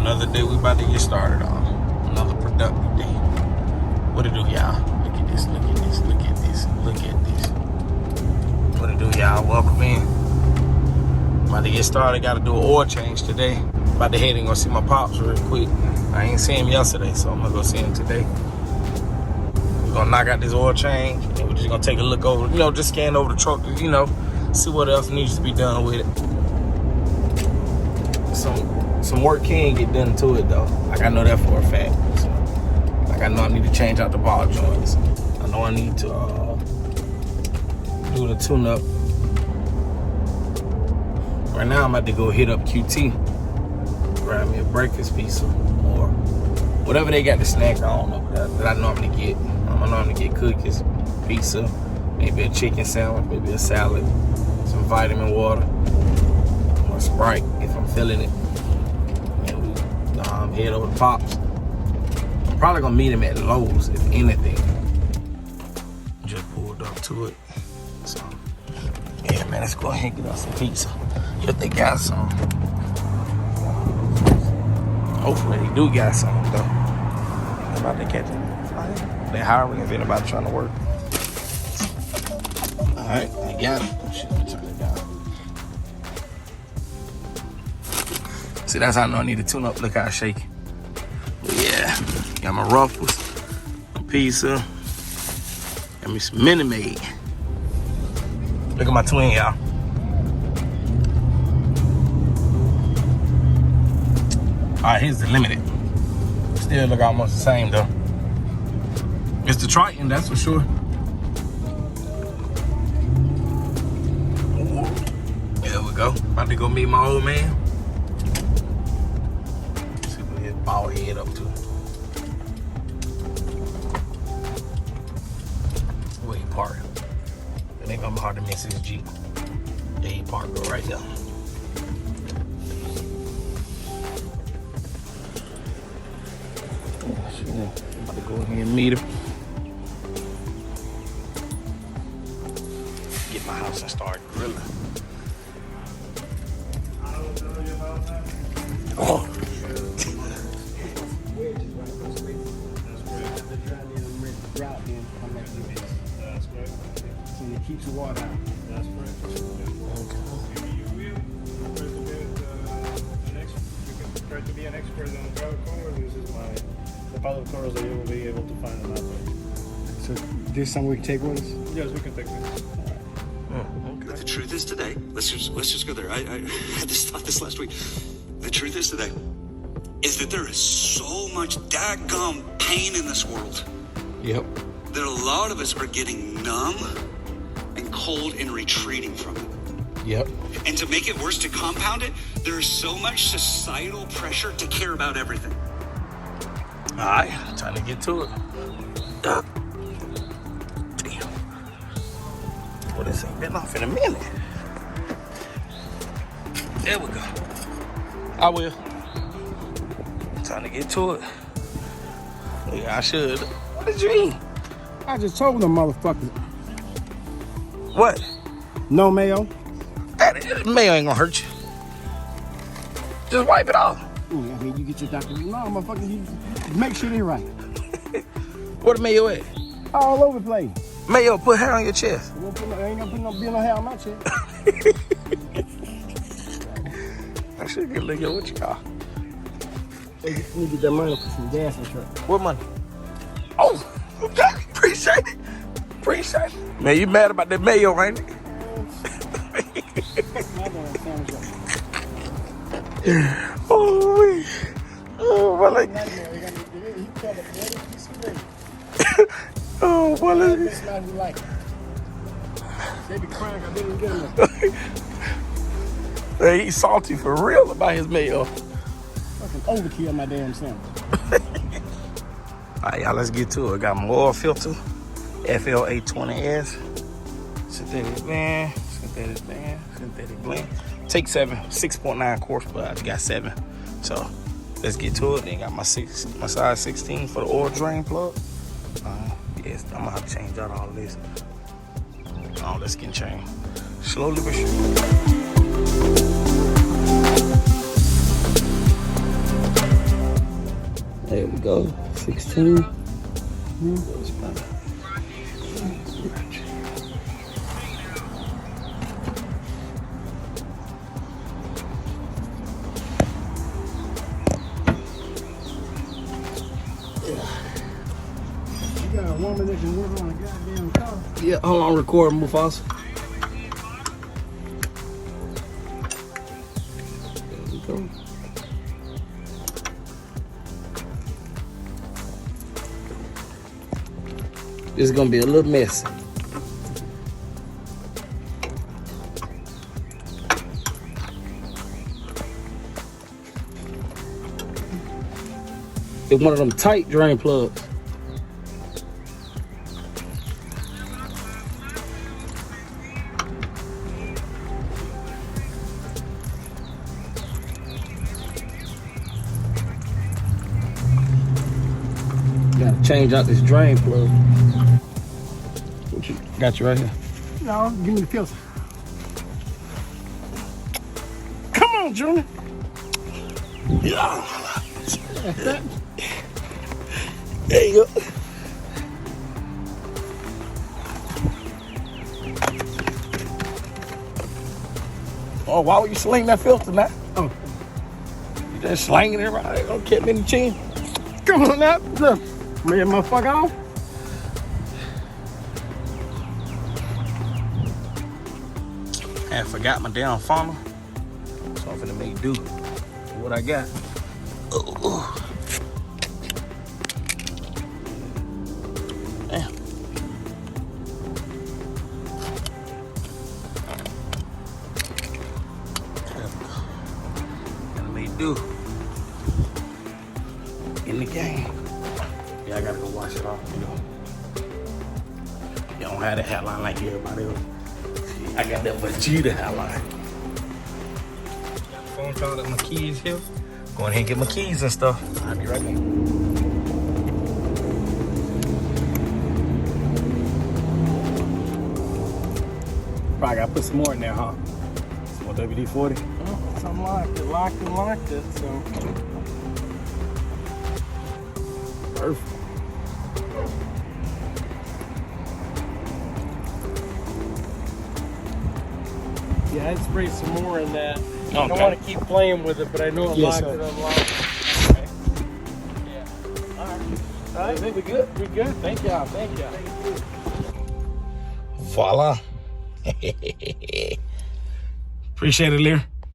Another day we about to get started on. Another productive day. What it do, y'all? Look at this, look at this, look at this, look at this. What it do, y'all? Welcome in. About to get started. Got to do an oil change today. About to head and go see my pops real quick. I ain't seen him yesterday, so I'm gonna go see him today. We're gonna knock out this oil change, and we're just gonna take a look over, just scan over the truck, see what else needs to be done with it. Some work can get done to it though. Like I know that for a fact. So, like I know I need to change out the ball joints. I know I need to do the tune-up. Right now I'm about to go hit up QT. Grab me a breakfast pizza or whatever they got to snack. I don't know that I normally get. I normally get cookies, pizza, maybe a chicken sandwich, maybe a salad, some vitamin water, or Sprite if I'm feeling it. And we head over to Pops. I'm probably gonna meet him at Lowe's if anything. Just pulled up to it. So yeah, man, let's go ahead and get us some pizza. If they got some. Hopefully they do got some though. I'm about to catch them. They're hiring if anybody trying to work. Alright, they got it. Shit, let me turn it down. See, that's how I know I need to tune up. Look how I shake it. But yeah, got my ruffles, my pizza, got me some Minute Maid. Look at my twin, y'all. Alright, here's the Limited. Still look almost the same though. It's the Triton, that's for sure. There we go. About to go meet my old man. See where his bald head up to. Where he parked. It ain't gonna be hard to miss his Jeep. Yeah, he parked right there. I'm about to go ahead and meet him. Get my house and start grilling. Oh. So it keeps the water out. That's correct. You can be an expert on the private corners. This is the public corners that you will be able to find them out there. So this something we can take with us? Yes, we can take this. But the truth is today, let's just go there. I had this thought this last week. The truth is today is that there is so much daggum pain in this world. Yep. That a lot of us are getting numb and cold and retreating from it. Yep. And to make it worse, to compound it, there is so much societal pressure to care about everything. Alright, time to get to it. Damn. Well, this ain't been off in a minute. There we go. I will. Time to get to it. Yeah, I should. What did you eat? I just told them motherfuckers. What? No mayo. That mayo ain't gonna hurt you. Just wipe it off. Ooh, I mean, you get your doctor. No, motherfucker, you make sure they right. Where the mayo at? All over the place. Mayo, put hair on your chest. I ain't gonna put no hair on my chest. I should get liquor. What you call? Hey, you need to get that money for some gas in the truck. What money? Oh, okay. Appreciate it. Appreciate it. Man, you mad about that mayo, ain't it? Oh, well, like, oh, well, They be crying, I didn't get enough. Hey, he's salty for real about his mayo. Fucking overkill my damn sandwich. All right, y'all, let's get to it. Got my oil filter, FL820S, synthetic blend, synthetic blend. Take 7, 6.9 quarts, but I just got 7. So let's get to it. Then got my size 16 for the oil drain plug. Yes, I'm gonna have to change out all of this. All this can change slowly but surely. There we go. 16. You got a woman that can work on a goddamn car. Yeah, hold on, record Mufasa. There we go. This is gonna be a little messy. It's one of them tight drain plugs. Gotta change out this drain plug. What you got you right here? No, give me the filter. Come on, Junior. Yeah. That's that. There you go. Oh, why would you sling that filter now? Oh, You just slinging it right. Don't keep me in the chin. come on now. Look, man, motherfucker off. I forgot my damn funnel, so I'm finna make do with what I got. Oh. Damn. Gotta make do in the game. Yeah, I gotta go wash it off. You don't have the headline like everybody else. I got that Vegeta hairline. Phone charger, my keys here. Go ahead and get my keys and stuff. I'll be right back. Probably gotta put some more in there, huh? Some more WD-40. Something like it, locked it, so. Perfect. Yeah, I'd spray some more in that. I Okay. don't want to keep playing with it, but I know it Yes, locked sir. it unlocked. Okay. Yeah. All right. All right. We good? We good. Thank y'all. Thank y'all. Voila. Appreciate it, Lear.